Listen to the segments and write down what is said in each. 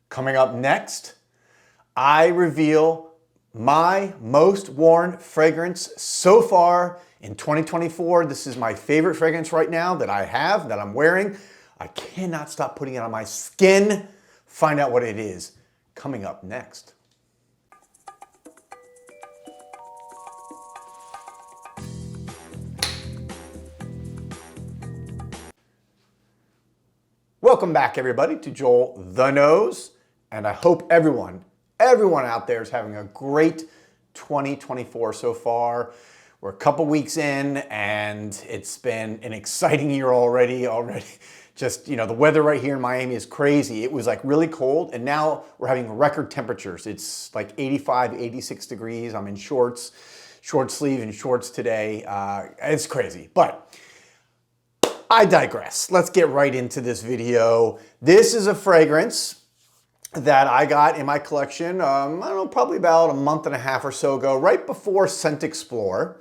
Coming up next, I reveal my most worn fragrance so far in 2024. This is my favorite fragrance right now that I have, that I'm wearing. I cannot stop putting it on my skin. Find out what it is coming up next. Welcome back, everybody, to Joel the Nose, and I hope everyone out there is having a great 2024 so far. We're a couple weeks in, and it's been an exciting year already. Just, the weather right here in Miami is crazy. It was like really cold, and now we're having record temperatures. It's like 85, 86 degrees. I'm in shorts, short sleeve and shorts today. It's crazy, but I digress. Let's get right into this video. This is a fragrance that I got in my collection, I don't know, probably about a month and a half or so ago, right before Scent Explore.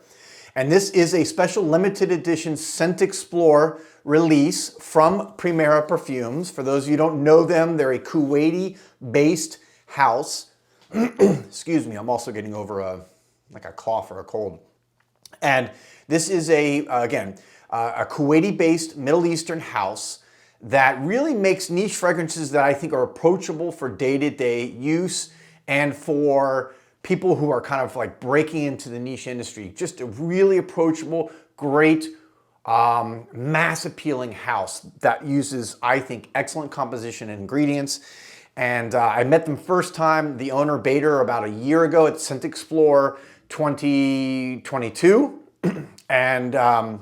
And this is a special limited edition Scent Explore release from Perfumes. For those of you who don't know them, they're a Kuwaiti-based house. Excuse me, I'm also getting over a cough or a cold. And this is a Kuwaiti-based Middle Eastern house that really makes niche fragrances that I think are approachable for day-to-day use and for people who are kind of like breaking into the niche industry. Just a really approachable, great, mass appealing house that uses, I think, excellent composition and ingredients. And I met them first time, the owner Bader, about a year ago at Scent Explore 2022. And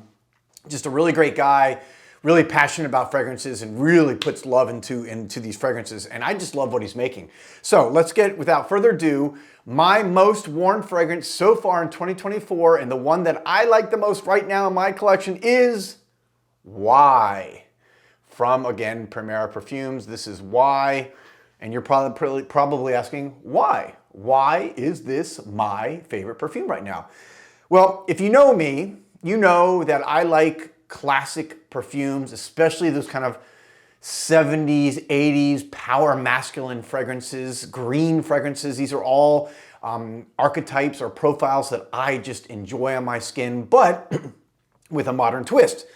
just a really great guy, really passionate about fragrances and really puts love into these fragrances. And I just love what he's making. So let's get, without further ado, my most worn fragrance so far in 2024, and the one that I like the most right now in my collection is Why. From, again, Perfumes. This is Why. And you're probably asking, why? Why is this my favorite perfume right now? Well, if you know me, you know that I like classic perfumes, especially those kind of 70s, 80s power masculine fragrances, green fragrances. These are all archetypes or profiles that I just enjoy on my skin, but with a modern twist.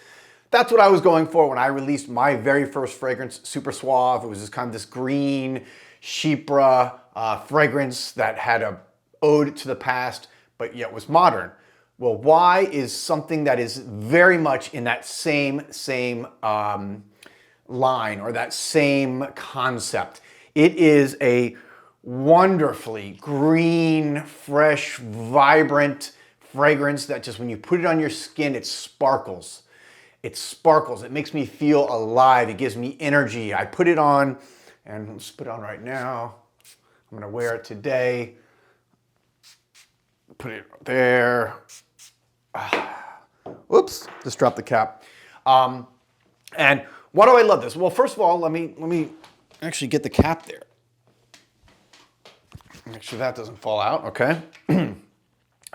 That's what I was going for when I released my very first fragrance, Super Suave. It was just kind of this green chypre fragrance that had a ode to the past, but yet was modern. Well, Why is something that is very much in that same line or that same concept. It is a wonderfully green, fresh, vibrant fragrance that just when you put it on your skin, it sparkles. It sparkles. It makes me feel alive. It gives me energy. I put it on, and let's put it on right now. I'm going to wear it today. Put it there. Oops, just dropped the cap. And why do I love this? Well, first of all, let me actually get the cap there. Make sure that doesn't fall out, okay?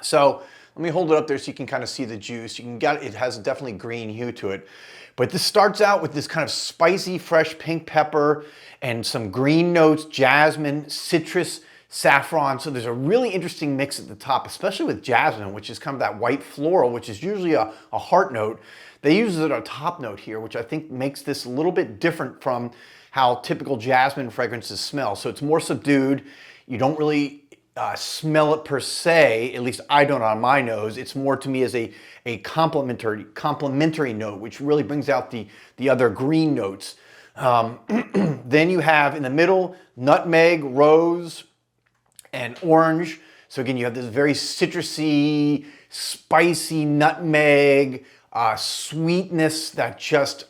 So let me hold it up there so you can kind of see the juice. You can get it has a definitely green hue to it. But this starts out with this kind of spicy, fresh pink pepper and some green notes, jasmine, citrus, saffron. So there's a really interesting mix at the top, especially with jasmine, which is kind of that white floral, which is usually a heart note. They use it a top note here, which I think makes this a little bit different from how typical jasmine fragrances smell. So it's more subdued. You don't really smell it per se, at least I don't on my nose. It's more to me as a complementary note, which really brings out the other green notes. Then you have in the middle, nutmeg, rose, and orange. So again, you have this very citrusy, spicy nutmeg, sweetness that just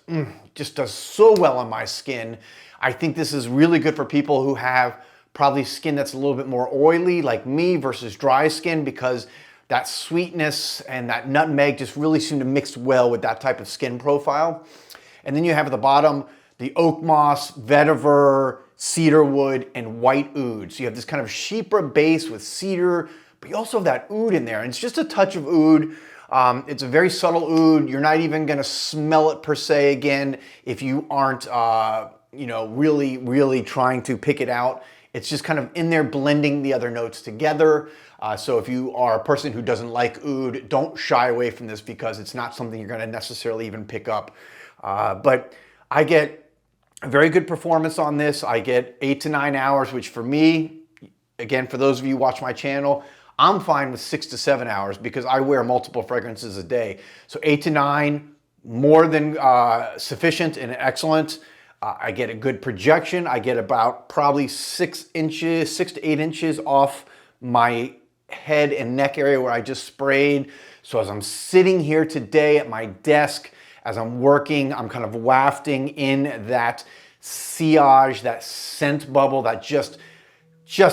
does so well on my skin. I think this is really good for people who have probably skin that's a little bit more oily like me versus dry skin, because that sweetness and that nutmeg just really seem to mix well with that type of skin profile. And then you have at the bottom the oak moss, vetiver, cedarwood, and white oud. So you have this kind of chypre base with cedar, but you also have that oud in there. And it's just a touch of oud. It's a very subtle oud. You're not even gonna smell it per se again if you aren't you know, really trying to pick it out. It's just kind of in there blending the other notes together. So if you are a person who doesn't like oud, don't shy away from this because it's not something you're gonna necessarily even pick up. But I get a very good performance on this. I get 8 to 9 hours, which for me, again, for those of you who watch my channel, I'm fine with 6 to 7 hours because I wear multiple fragrances a day. So 8 to 9, more than sufficient and excellent. I get a good projection. I get about probably 6 to 8 inches off my head and neck area where I just sprayed. So as I'm sitting here today at my desk, as I'm working, I'm kind of wafting in that sillage, that scent bubble that just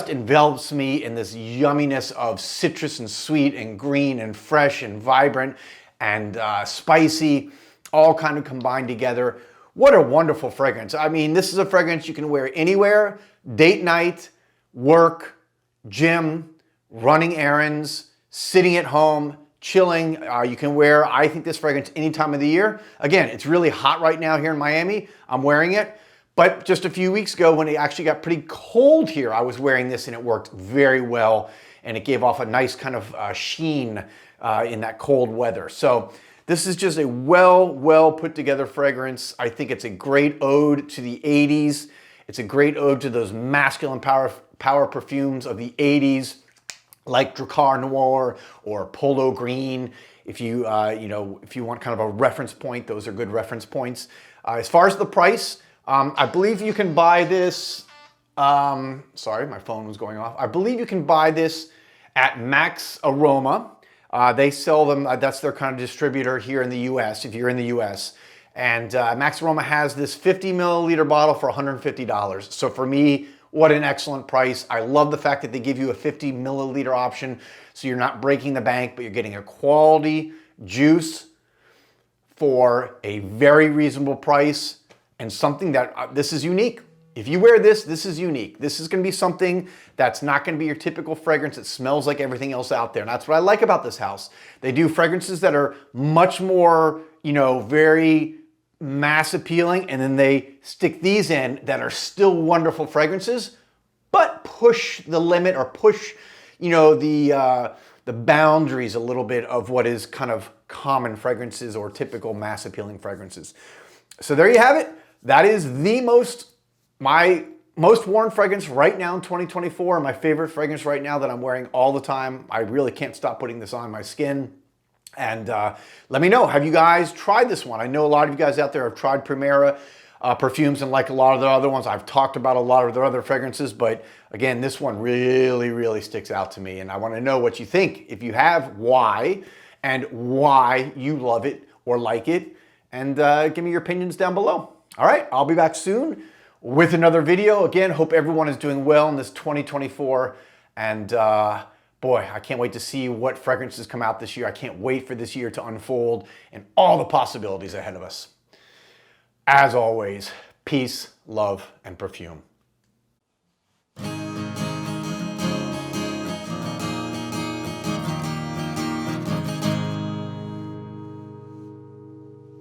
envelops me in this yumminess of citrus and sweet and green and fresh and vibrant and spicy, all kind of combined together. What a wonderful fragrance. I mean, this is a fragrance you can wear anywhere, date night, work, gym, running errands, sitting at home, chilling. You can wear, I think, this fragrance any time of the year. Again, it's really hot right now here in Miami. I'm wearing it. But just a few weeks ago when it actually got pretty cold here, I was wearing this and it worked very well. And it gave off a nice kind of sheen in that cold weather. So this is just a well put together fragrance. I think it's a great ode to the 80s. It's a great ode to those masculine power perfumes of the 80s, like Drakkar Noir or Polo Green. If you, if you want kind of a reference point, those are good reference points. As far as the price, I believe you can buy this, sorry, my phone was going off. I believe you can buy this at Max Aroma. They sell them, that's their kind of distributor here in the US, if you're in the US. And Max Aroma has this 50 milliliter bottle for $150. So for me, what an excellent price. I love the fact that they give you a 50 milliliter option, so you're not breaking the bank, but you're getting a quality juice for a very reasonable price and something that, this is unique. If you wear this, this is unique. This is gonna be something that's not gonna be your typical fragrance. It smells like everything else out there. And that's what I like about this house. They do fragrances that are much more, very mass appealing, and then they stick these in that are still wonderful fragrances, but push the limit or push, the boundaries a little bit of what is kind of common fragrances or typical mass appealing fragrances. So there you have it. That is my most worn fragrance right now in 2024, my favorite fragrance right now that I'm wearing all the time. I really can't stop putting this on my skin. And let me know, have you guys tried this one? I know a lot of you guys out there have tried Primera perfumes, and like a lot of the other ones, I've talked about a lot of their other fragrances, but again, this one really sticks out to me, and I want to know what you think. If you have, why, and why you love it or like it, and give me your opinions down below. All right, I'll be back soon with another video. Again, hope everyone is doing well in this 2024, and boy, I can't wait to see what fragrances come out this year. I can't wait for this year to unfold and all the possibilities ahead of us. As always, peace, love, and perfume.